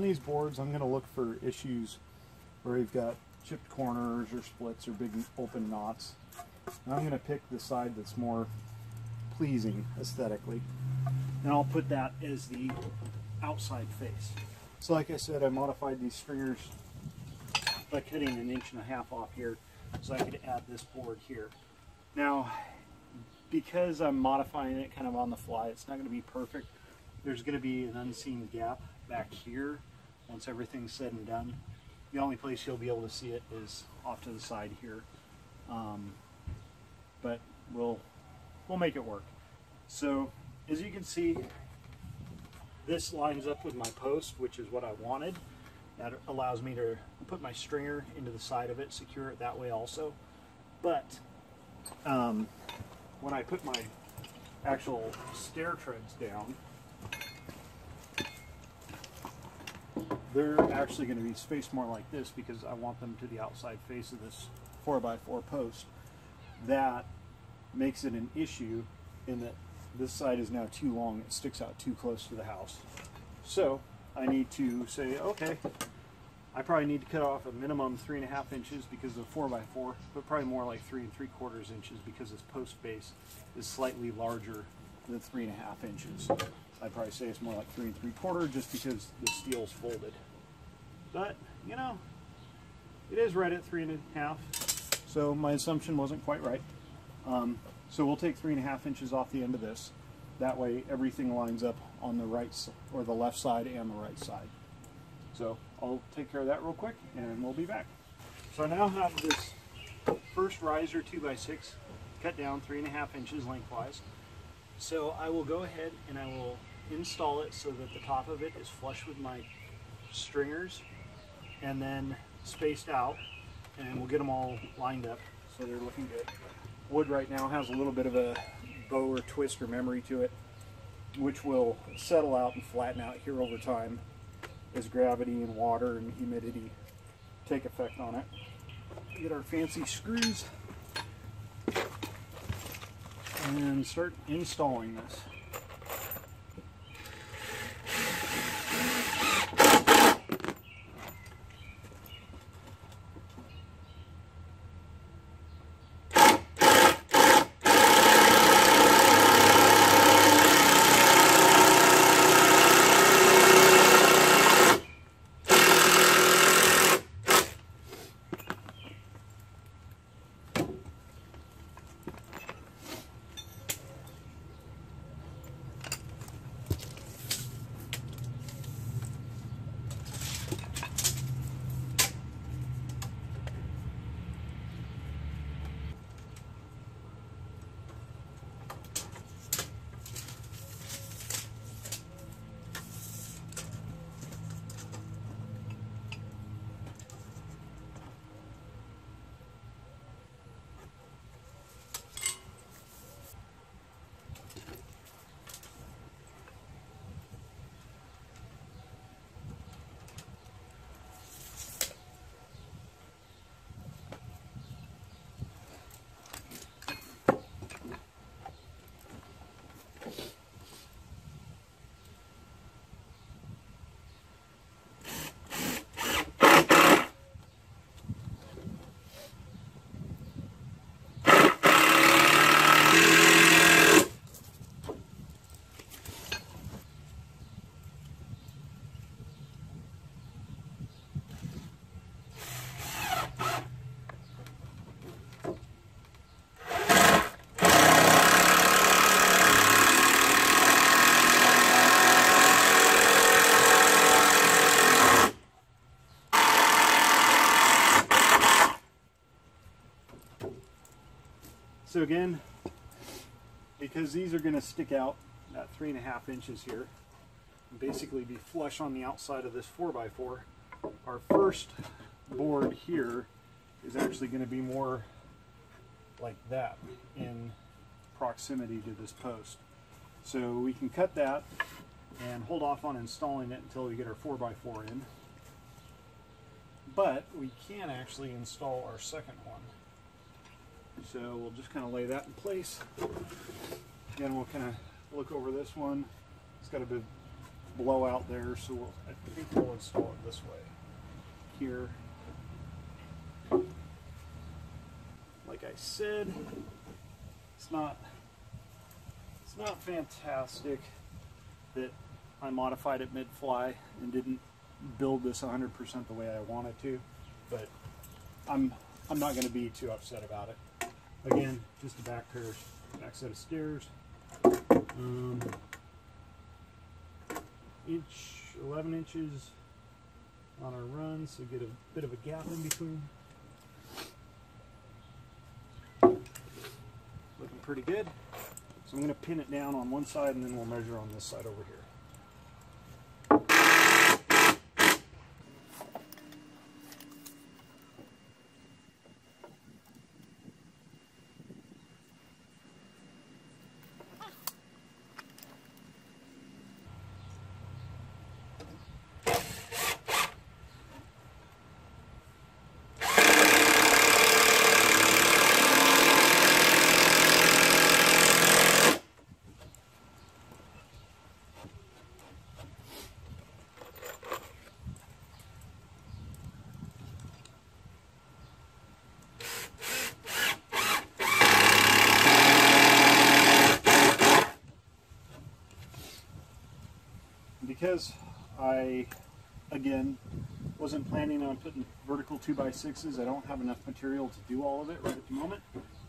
on these boards, I'm going to look for issues where you've got chipped corners or splits or big open knots. And I'm going to pick the side that's more pleasing aesthetically, and I'll put that as the outside face. So like I said, I modified these stringers by cutting 1.5 inches off here so I could add this board here. Now, because I'm modifying it kind of on the fly, it's not going to be perfect. There's going to be an unseen gap back here once everything's said and done. The only place you'll be able to see it is off to the side here, but we'll make it work. So as you can see, this lines up with my post, which is what I wanted. That allows me to put my stringer into the side of it, secure it that way also. But when I put my actual stair treads down, they're actually going to be spaced more like this because I want them to the outside face of this 4x4 post. That makes it an issue in that this side is now too long, it sticks out too close to the house. So I need to say, okay, I probably need to cut off a minimum 3.5 inches because of 4x4, but probably more like 3 3/4 inches because this post base is slightly larger than 3.5 inches. I'd probably say it's more like 3 3/4 just because the steel's folded. But, you know, it is right at 3.5, so my assumption wasn't quite right. So we'll take 3.5 inches off the end of this. That way everything lines up on the right or the left side and the right side. So I'll take care of that real quick and we'll be back. So I now have this first riser 2x6 cut down 3.5 inches lengthwise. So I will go ahead and I will install it so that the top of it is flush with my stringers and then spaced out, and we'll get them all lined up so they're looking good. Wood right now has a little bit of a bow or twist or memory to it, which will settle out and flatten out here over time as gravity and water and humidity take effect on it. Get our fancy screws and start installing this. So again, because these are going to stick out at 3.5 inches here, and basically be flush on the outside of this 4x4, our first board here is actually going to be more like that in proximity to this post. So we can cut that and hold off on installing it until we get our 4x4 in. But we can actually install our second one. So we'll just kind of lay that in place. Again, we'll kind of look over this one. It's got a bit blowout there, so I think we'll install it this way. Here, like I said, it's not fantastic that I modified it mid-fly and didn't build this 100% the way I wanted to, but I'm not going to be too upset about it. Again, just a back set of stairs, 11 inches on our run, so get a bit of a gap in between. Looking pretty good. So I'm going to pin it down on one side and then we'll measure on this side over here. Because I, again, wasn't planning on putting vertical 2x6s, I don't have enough material to do all of it right at the moment.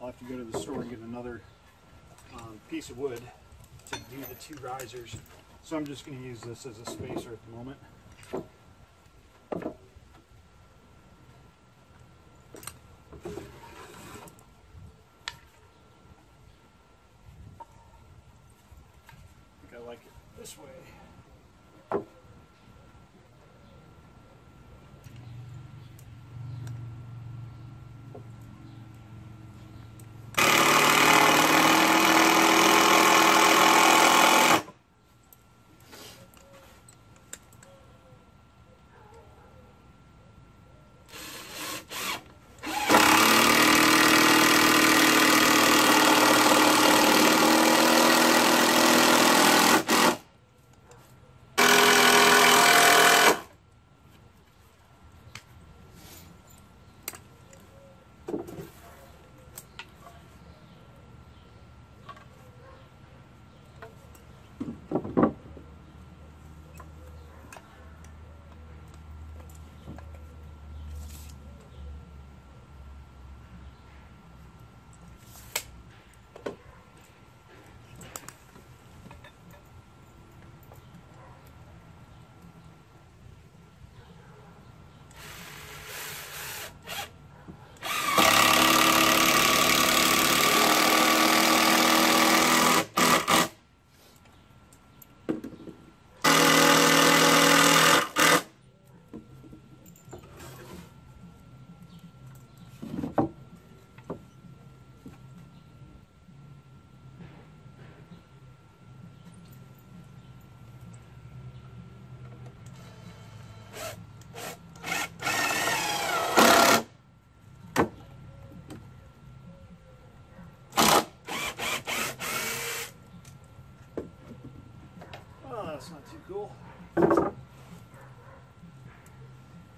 I'll have to go to the store and get another piece of wood to do the 2 risers. So I'm just going to use this as a spacer at the moment. I think I like it this way. That's not too cool. It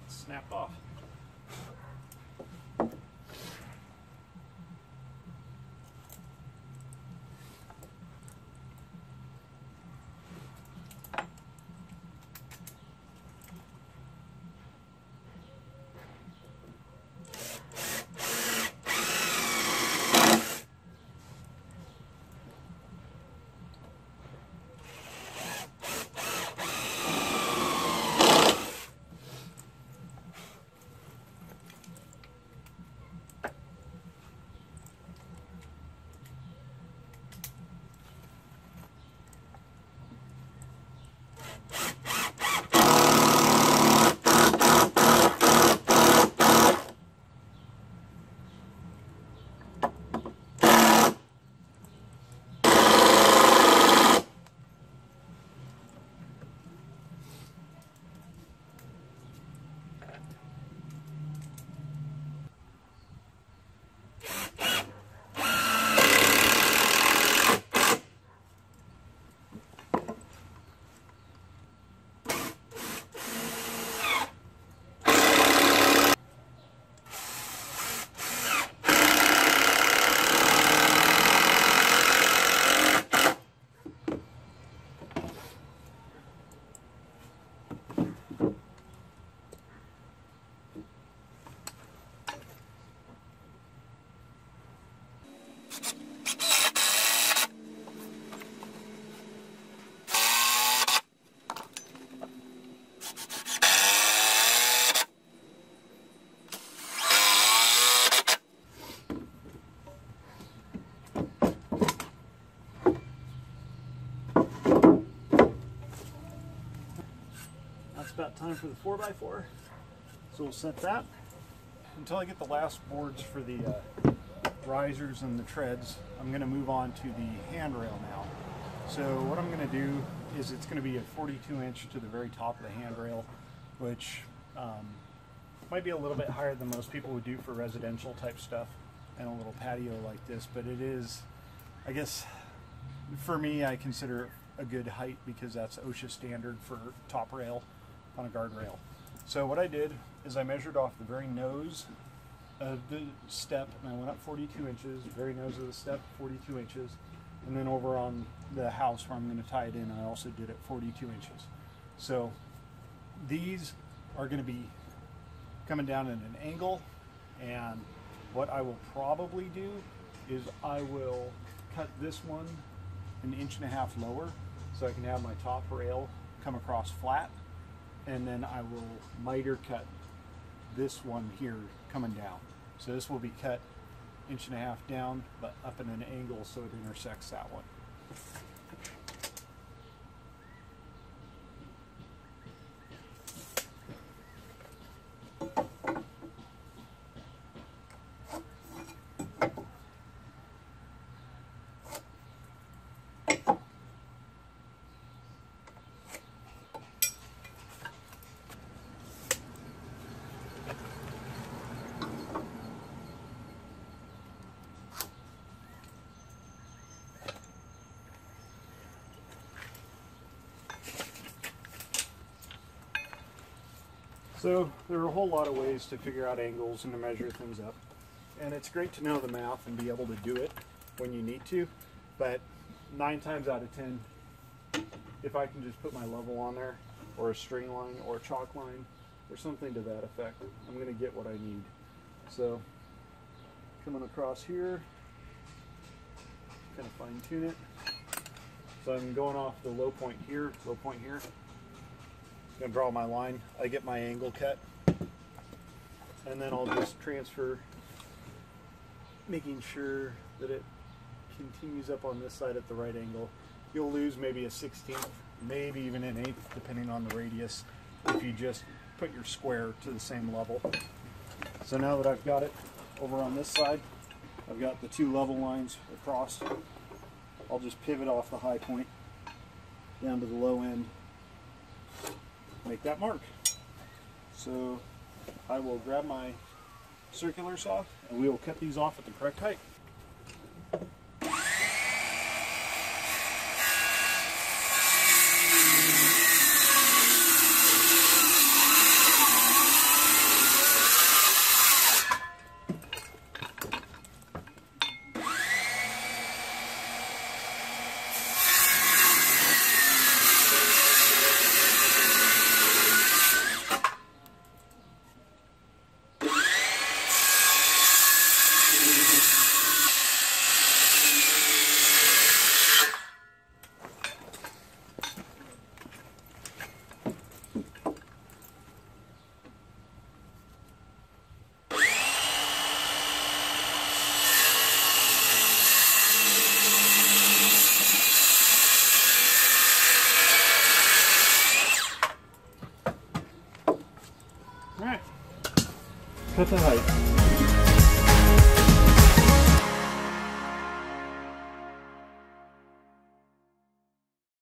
snapped off. time for the 4x4. So we'll set that until I get the last boards for the risers and the treads. I'm going to move on to the handrail now. So what I'm going to do is it's going to be a 42 inch to the very top of the handrail, which might be a little bit higher than most people would do for residential type stuff and a little patio like this, but it is, I guess, for me, I consider it a good height because that's OSHA standard for top rail on a guardrail. So what I did is I measured off the very nose of the step and I went up 42 inches, very nose of the step, 42 inches, and then over on the house where I'm going to tie it in, I also did it 42 inches. So these are going to be coming down at an angle, and what I will probably do is I will cut this one 1.5 inches lower so I can have my top rail come across flat, and then I will miter cut this one here coming down. So this will be cut 1.5 inches down but up at an angle so it intersects that one. So there are a whole lot of ways to figure out angles and to measure things up. And it's great to know the math and be able to do it when you need to. But 9 times out of 10, if I can just put my level on there, or a string line, or a chalk line, or something to that effect, I'm going to get what I need. So coming across here, kind of fine tune it. So I'm going off the low point here, low point here. I'm going to draw my line. I get my angle cut, and then I'll just transfer, making sure that it continues up on this side at the right angle. You'll lose maybe a 1/16, maybe even an 1/8, depending on the radius, if you just put your square to the same level. So now that I've got it over on this side, I've got the 2 level lines across. I'll just pivot off the high point down to the low end, make that mark. So I will grab my circular saw and we will cut these off at the correct height. Alright, cut the height.